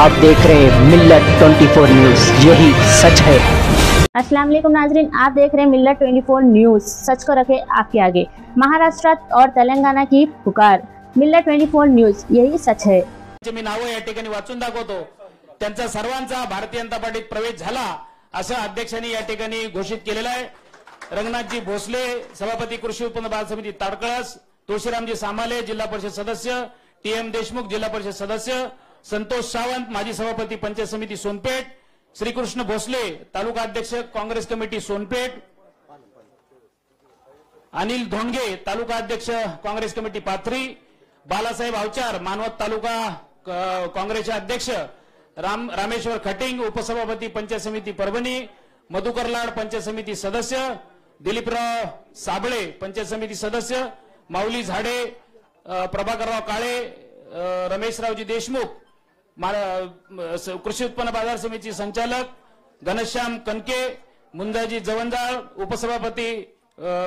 आप देख रहे हैं मिल्लत 24 न्यूज़, यही सच है। अस्सलाम वालेकुम नाजरीन, आप देख रहे हैं मिल्लत 24 न्यूज़, सच को रखे आपके आगे। महाराष्ट्र और तेलंगाना की पुकार, मिल्लत 24 न्यूज़, यही सच है। मी नाव या ठिकाणी वाचून दाखवतो। त्यांचा सर्वांचा भारतीय जनता पार्टीत प्रवेश झाला असं अध्यक्षांनी या ठिकाणी घोषित केलेलं आहे। रंगनाथजी भोसले, सभापती कृषी उत्पन्न बाजार समिती ताडकळस, तुळशीरामजी सामाले, जिल्हा परिषद सदस्य, टीएम देशमुख, जिल्हा परिषद सदस्य, संतोष सावंत, माजी सभापती पंचायत समिती सोनपेठ, श्रीकृष्ण भोसले, तालुका अध्यक्ष काँग्रेस कमिटी सोनपेठ, अनिल धोंडगे, तालुका अध्यक्ष काँग्रेस कमिटी पाथरी, बालासाहेब अवचार, मानवत तालुका काँग्रेसचे अध्यक्ष, रामेश्वर खटिंग, उपसभापती पंचायत समिती परभणी, मधुकर लाड, पंचायत समिती सदस्य, दिलीपराव साबळे, पंचायत समिती सदस्य, माऊली झाडे, प्रभाकरराव काळे, रमेशरावजी देशमुख, कृषी उत्पन्न बाजार समिती संचालक, घनश्याम कनके, मुंजाजी जवंजाळ, उपसभापती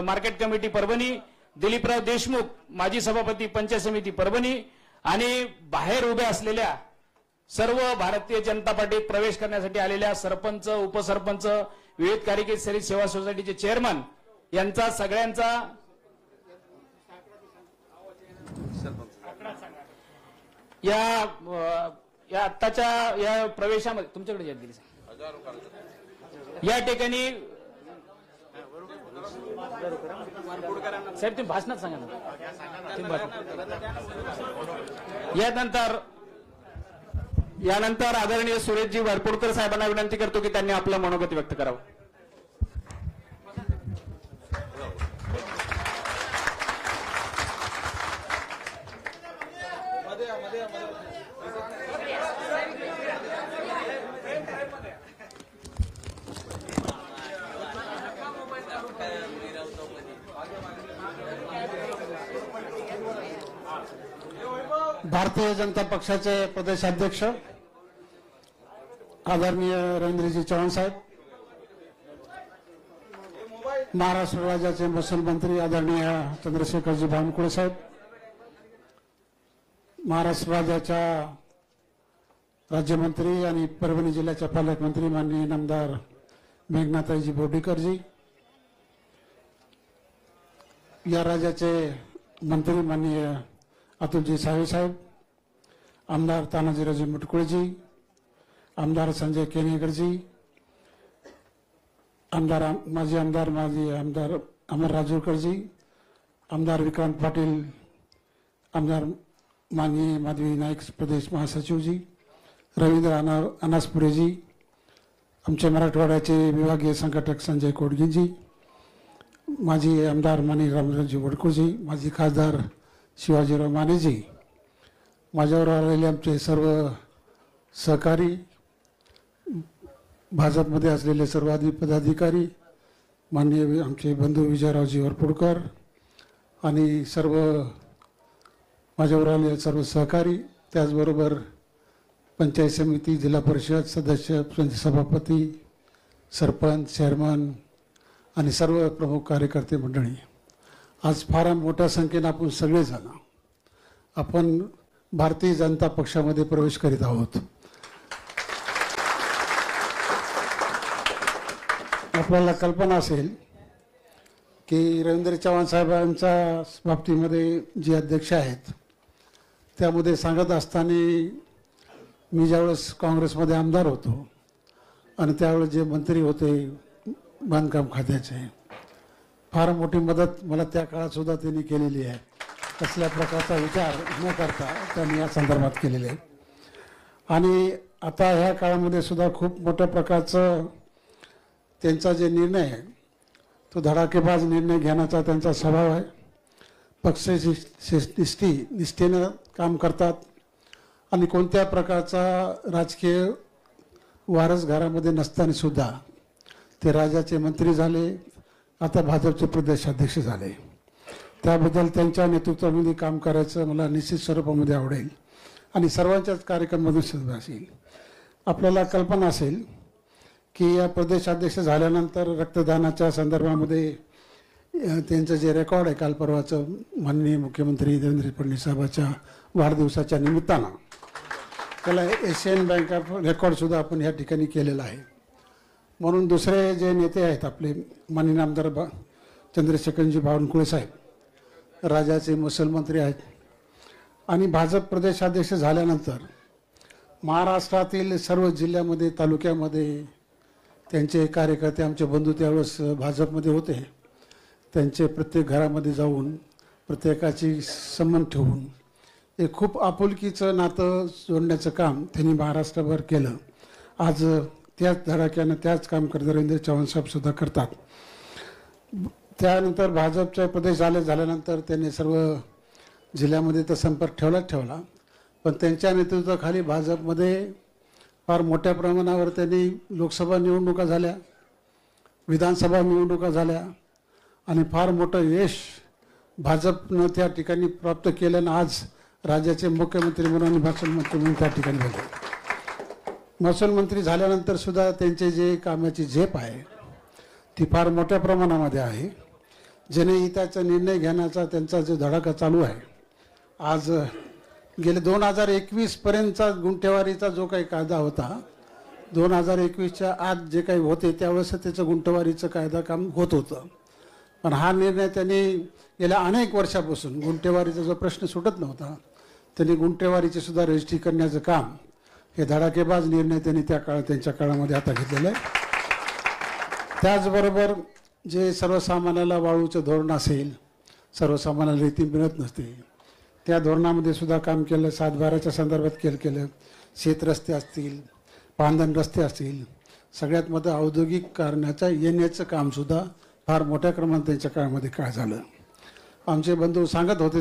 मार्केट कमिटी परभणी, दिलीपराव देशमुख, माजी सभापती पंचायत समिती परभणी आणि बाहेर उभे असलेल्या सर्व भारतीय जनता पार्टीत प्रवेश करण्यासाठी आलेल्या सरपंच, उपसरपंच, विविध कार्यकारी सेवा सोसायटीचे चेअरमन यांचा सगळ्यांचा या आत्ताच्या या प्रवेशामध्ये तुमच्याकडे याद दिली या ठिकाणी साहेब तुम्ही भाषणात सांगा ना। यानंतर आदरणीय सुरेशजी वरपुडकर साहेबांना विनंती करतो की त्यांनी आपलं मनोगत व्यक्त करावं। भारतीय जनता पक्षाचे प्रदेशाध्यक्ष आदरणीय रवींद्रजी चव्हाण साहेब, महाराष्ट्र राज्याचे महसूल मंत्री आदरणीय चंद्रशेखरजी बावनकुळे साहेब, महाराष्ट्र राज्याच्या राज्यमंत्री आणि परभणी जिल्ह्याच्या पालकमंत्री माननीय नामदार मेघनाताईजी बोर्डीकरजी, या राज्याचे मंत्री माननीय अतुलजी सावे साहेब, आमदार तानाजीरावजी मुटकुळेजी, आमदार संजय केनेकरजी, माजी आमदार अमर राजूरकरजी, आमदार विक्रांत पाटील, आमदार माननीय माधवी नाईक प्रदेश महासचिवजी, रवींद्र अनासपुरेजी, आमचे मराठवाड्याचे विभागीय संघटक संजय कोडगेजी, माजी आमदार माणिक रामरावजी वडकुळजी, माजी खासदार शिवाजीराव मानेजी, माझ्यावर आलेले आमचे सर्व सहकारी, भाजपमध्ये असलेले सर्व पदाधिकारी, माननीय आमचे बंधू विजयरावजी वरपुडकर आणि सर्व माझ्यावर आलेले सर्व सहकारी, त्याचबरोबर पंचायत समिती, जिल्हा परिषद सदस्य, सभापती, सरपंच, चेअरमन आणि सर्व प्रमुख कार्यकर्ते मंडळी, आज फार मोठ्या संख्येने आपण सगळेजण आपण भारतीय जनता पक्षामध्ये प्रवेश करीत आहोत। आपल्याला कल्पना असेल की रवींद्र चव्हाण साहेबांच्या बाबतीमध्ये जे अध्यक्ष आहेत त्यामध्ये सांगत असताना मी ज्यावेळेस काँग्रेसमध्ये आमदार होतो आणि त्यावेळेस जे मंत्री होते बांधकाम खात्याचे, फार मोठी मदत मला त्या काळात सुद्धा त्यांनी केलेली आहे। कसल्या प्रकारचा विचार न करता त्यांनी या संदर्भात केलेले आहे आणि आता ह्या काळामध्ये सुद्धा खूप मोठ्या प्रकारचं त्यांचा जे निर्णय आहे तो धडाकेबाज निर्णय घेण्याचा त्यांचा स्वभाव आहे। पक्षाची निष्ठेनं काम करतात आणि कोणत्या प्रकारचा राजकीय वारस घरामध्ये नसताना सुद्धा ते राज्याचे मंत्री झाले, आता भाजपचे प्रदेशाध्यक्ष झाले। त्याबद्दल त्यांच्या नेतृत्वामध्ये काम करायचं मला निश्चित स्वरूपामध्ये आवडेल आणि सर्वांच्याच कार्यक्रमामध्ये सहभागी असेल। आपल्याला कल्पना असेल की या प्रदेशाध्यक्ष झाल्यानंतर रक्तदानाच्या संदर्भामध्ये त्यांचं जे रेकॉर्ड आहे काल परवाचं माननीय मुख्यमंत्री देवेंद्र फडणवीस साहेबांच्या वाढदिवसाच्या निमित्तानं त्याला एशियन बँक ऑफ रेकॉर्डसुद्धा आपण ह्या ठिकाणी केलेला आहे. म्हणून दुसरे जे नेते आहेत आपले माननीय आमदार चंद्रशेखरजी बावनकुळे साहेब राज्याचे मुसलमंत्री आहेत आणि भाजप प्रदेशाध्यक्ष झाल्यानंतर महाराष्ट्रातील सर्व जिल्ह्यामध्ये तालुक्यामध्ये त्यांचे कार्यकर्ते आमचे बंधू त्यावेळेस भाजपमध्ये होते. त्यांचे प्रत्येक घरामध्ये जाऊन प्रत्येकाची संबंध ठेवून एक खूप आपुलकीचं नातं जोडण्याचं काम त्यांनी महाराष्ट्रभर केलं. आज त्याच धडाक्यानं त्याच काम करत रवींद्र चव्हाण साहेबसुद्धा करतात. त्यानंतर भाजपचे प्रदेश झाल्यानंतर त्यांनी सर्व जिल्ह्यामध्ये तर संपर्क ठेवला, पण त्यांच्या नेतृत्वाखाली भाजपमध्ये फार मोठ्या प्रमाणावर त्यांनी लोकसभा निवडणुका झाल्या, विधानसभा निवडणुका झाल्या आणि फार मोठं यश भाजपनं त्या ठिकाणी प्राप्त केलं आणि आज राज्याचे मुख्यमंत्री म्हणून आणि महसूल मंत्री म्हणून त्या ठिकाणी झाले. महसूल मंत्री झाल्यानंतर सुद्धा त्यांचे जे कामाची झेप आहे ती फार मोठ्या प्रमाणामध्ये आहे. जनहिताचा निर्णय घेण्याचा त्यांचा जो धडाका चालू आहे, आज गेले 2021 पर्यंतचा गुंठेवारीचा जो काही कायदा होता, 2021च्या आत जे काही होते त्यावेळेस त्याचं गुंठेवारीचं कायदा काम होत होतं. पण हा निर्णय त्यांनी गेल्या अनेक वर्षापासून गुंठेवारीचा जो प्रश्न सुटत नव्हता, त्यांनी गुंठेवारीचे सुद्धा रजिस्ट्री करण्याचं काम हे धडाकेबाज निर्णय त्यांनी त्यांच्या काळामध्ये आता घेतलेलं आहे. त्याचबरोबर जे सर्वसामान्याला वाळूचं धोरण असेल, सर्वसामान्याला रेती मिळत नसते, त्या धोरणामध्ये सुद्धा काम केलं. 7/12च्या संदर्भात केलं. शेतरस्ते असतील, पांधन रस्ते असतील, सगळ्यात मोठं औद्योगिक कारणाचं येण्याचं कामसुद्धा फार मोठ्या क्रमाने त्यांच्या काळामध्ये काय झालं. आमचे बंधू सांगत होते